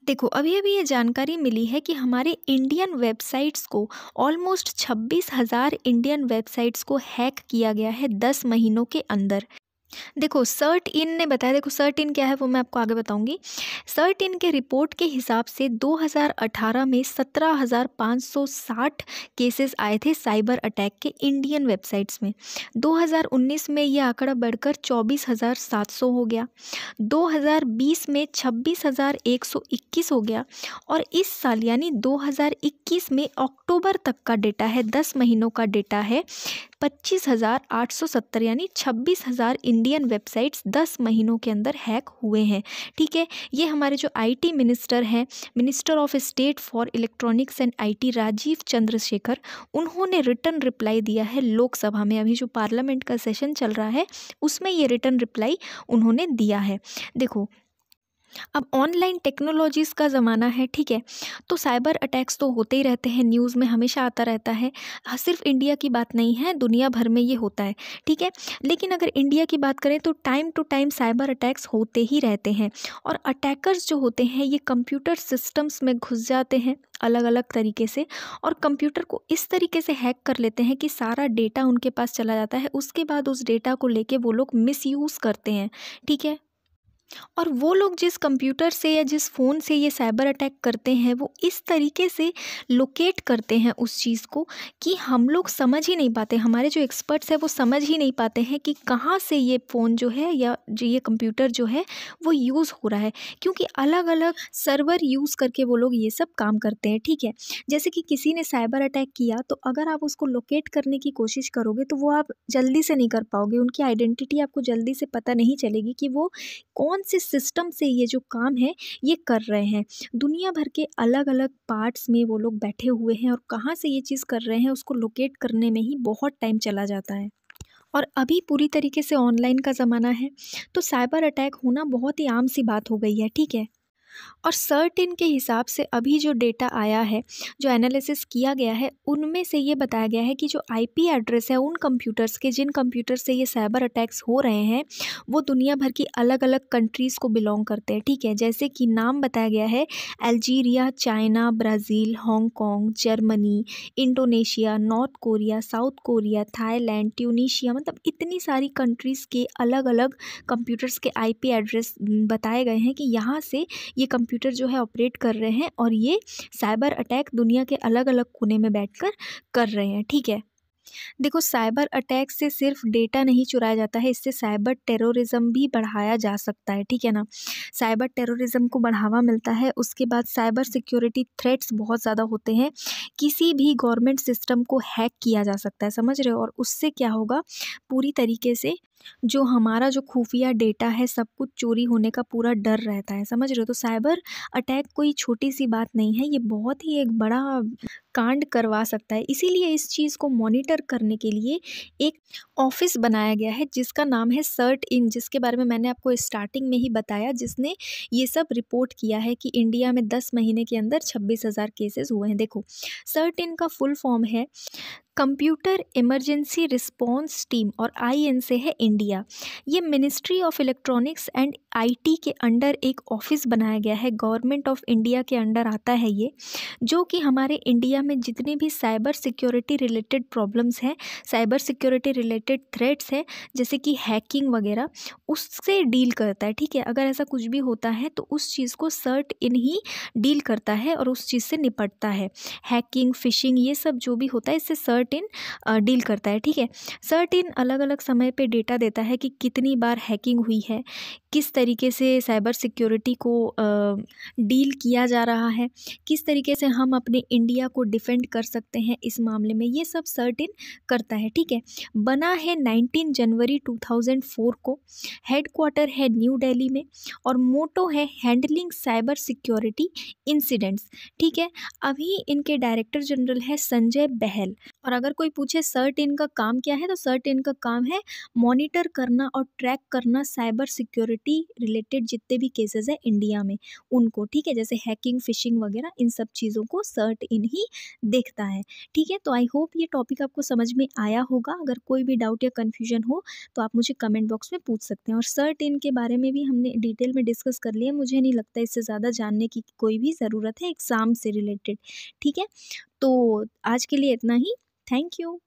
देखो, अभी-अभी ये जानकारी मिली है कि हमारे इंडियन वेबसाइट्स को ऑलमोस्ट 26,000 इंडियन वेबसाइट्स को हैक किया गया है 10 महीनों के अंदर। देखो, सर्ट इन ने बताया, देखो सर्ट इन क्या है वो मैं आपको आगे बताऊंगी। सर्ट इन के रिपोर्ट के हिसाब से 2018 में 17,560 केसेस आए थे साइबर अटैक के इंडियन वेबसाइट्स में। 2019 में ये आंकड़ा बढ़कर 24,700 हो गया। 2020 में 26,121 हो गया। और इस साल यानी 2021 में अक्टूबर तक का डेटा है, 10 महीनों का डेटा है, 25,870 यानी 26,000 इंडियन वेबसाइट्स 10 महीनों के अंदर हैक हुए हैं। ठीक है, ये हमारे जो आईटी मिनिस्टर हैं, minister of state for electronics and IT Rajeev Chandrasekhar, उन्होंने रिटर्न रिप्लाई दिया है लोकसभा में। अभी जो पार्लियामेंट का सेशन चल रहा है उसमें ये रिटर्न रिप्लाई उन्होंने दिया है। देखो, अब ऑनलाइन टेक्नोलॉजीज़ का ज़माना है, ठीक है, तो साइबर अटैक्स तो होते ही रहते हैं, न्यूज़ में हमेशा आता रहता है। सिर्फ इंडिया की बात नहीं है, दुनिया भर में ये होता है, ठीक है। लेकिन अगर इंडिया की बात करें तो time to time cyber attacks होते ही रहते हैं। और अटैकर्स जो होते हैं ये कंप्यूटर सिस्टम्स में घुस जाते हैं अलग अलग तरीके से, और कंप्यूटर को इस तरीके से हैक कर लेते हैं कि सारा डेटा उनके पास चला जाता है। उसके बाद उस डेटा को लेके वो लोग मिसयूज़ करते हैं, ठीक है। और वो लोग जिस कंप्यूटर से या जिस फ़ोन से ये साइबर अटैक करते हैं वो इस तरीके से लोकेट करते हैं उस चीज़ को कि हम लोग समझ ही नहीं पाते, हमारे जो एक्सपर्ट्स हैं वो समझ ही नहीं पाते हैं कि कहाँ से ये फ़ोन जो है या जो ये कंप्यूटर जो है वो यूज़ हो रहा है, क्योंकि अलग अलग सर्वर यूज़ करके वो लोग ये सब काम करते हैं, ठीक है। जैसे कि किसी ने साइबर अटैक किया तो अगर आप उसको लोकेट करने की कोशिश करोगे तो वो आप जल्दी से नहीं कर पाओगे, उनकी आइडेंटिटी आपको जल्दी से पता नहीं चलेगी कि वो कौन से सिस्टम से ये जो काम है ये कर रहे हैं। दुनिया भर के अलग अलग पार्ट्स में वो लोग बैठे हुए हैं और कहाँ से ये चीज़ कर रहे हैं उसको लोकेट करने में ही बहुत टाइम चला जाता है। और अभी पूरी तरीके से ऑनलाइन का ज़माना है, तो साइबर अटैक होना बहुत ही आम सी बात हो गई है, ठीक है। और सर्टेन के हिसाब से अभी जो डेटा आया है, जो एनालिसिस किया गया है, उनमें से ये बताया गया है कि जो आईपी एड्रेस है उन कंप्यूटर्स के, जिन कंप्यूटर से ये साइबर अटैक्स हो रहे हैं, वो दुनिया भर की अलग अलग कंट्रीज़ को बिलोंग करते हैं, ठीक है। जैसे कि नाम बताया गया है Algeria, China, Brazil, Hong Kong, Germany, Indonesia, north Korea, south Korea, Thailand, Tunisia, मतलब इतनी सारी कंट्रीज़ के अलग अलग कंप्यूटर्स के आईपी एड्रेस बताए गए हैं कि यहाँ से ये कंप्यूटर जो है ऑपरेट कर रहे हैं और ये साइबर अटैक दुनिया के अलग अलग कोने में बैठकर कर रहे हैं, ठीक है। देखो, साइबर अटैक से सिर्फ डेटा नहीं चुराया जाता है, इससे साइबर टेररिज्म भी बढ़ाया जा सकता है, ठीक है ना। साइबर टेररिज्म को बढ़ावा मिलता है। उसके बाद साइबर सिक्योरिटी थ्रेट्स बहुत ज़्यादा होते हैं, किसी भी गवर्नमेंट सिस्टम को हैक किया जा सकता है, समझ रहे हो। और उससे क्या होगा, पूरी तरीके से जो हमारा जो खुफिया डेटा है सब कुछ चोरी होने का पूरा डर रहता है, समझ रहे हो। तो साइबर अटैक कोई छोटी सी बात नहीं है, ये बहुत ही एक बड़ा कांड करवा सकता है। इसीलिए इस चीज़ को मॉनिटर करने के लिए एक ऑफिस बनाया गया है जिसका नाम है सर्ट इन, जिसके बारे में मैंने आपको स्टार्टिंग में ही बताया, जिसने ये सब रिपोर्ट किया है कि इंडिया में 10 महीने के अंदर 26,000 केसेस हुए हैं। देखो, सर्ट इन का फुल फॉर्म है कंप्यूटर इमरजेंसी रिस्पॉन्स टीम, और IN से है इंडिया। ये ministry of electronics and IT के अंडर एक ऑफिस बनाया गया है, गवर्नमेंट ऑफ इंडिया के अंडर आता है ये, जो कि हमारे इंडिया में जितनी भी साइबर सिक्योरिटी रिलेटेड प्रॉब्लम्स हैं, साइबर सिक्योरिटी रिलेटेड थ्रेट्स हैं, जैसे कि हैकिंग वगैरह, उससे डील करता है, ठीक है। अगर ऐसा कुछ भी होता है तो उस चीज़ को सर्ट इन ही डील करता है और उस चीज़ से निपटता है। हैकिंग, फिशिंग, ये सब जो भी होता है इससे सर्ट इन डील करता है, ठीक है। सर्ट इन अलग अलग समय पे डेटा देता है कि कितनी बार हैकिंग हुई है, किस तरीके से साइबर सिक्योरिटी को डील किया जा रहा है, किस तरीके से हम अपने इंडिया को डिफेंड कर सकते हैं इस मामले में, ये सब सर्ट इन करता है, ठीक है। बना है 19 जनवरी 2004 को, हेडक्वार्टर है न्यू दिल्ली में, और मोटो है हैंडलिंग साइबर सिक्योरिटी इंसिडेंट्स, ठीक है। अभी इनके डायरेक्टर जनरल है संजय बहल, और और अगर कोई पूछे सर्ट इन का काम क्या है, तो सर्ट इन का काम है मॉनिटर करना और ट्रैक करना साइबर सिक्योरिटी रिलेटेड जितने भी केसेस है इंडिया में उनको, ठीक है, जैसे हैकिंग, फिशिंग वगैरह इन सब चीज़ों को सर्ट इन ही देखता है। ठीक है, तो आई होप ये टॉपिक आपको समझ में आया होगा। अगर कोई भी डाउट या कन्फ्यूजन हो तो आप मुझे कमेंट बॉक्स में पूछ सकते हैं। और सर्ट इन के बारे में भी हमने डिटेल में डिस्कस कर लिया, मुझे नहीं लगता इससे ज़्यादा जानने की कोई भी ज़रूरत है एग्ज़ाम से रिलेटेड। ठीक है, तो आज के लिए इतना ही। Thank you.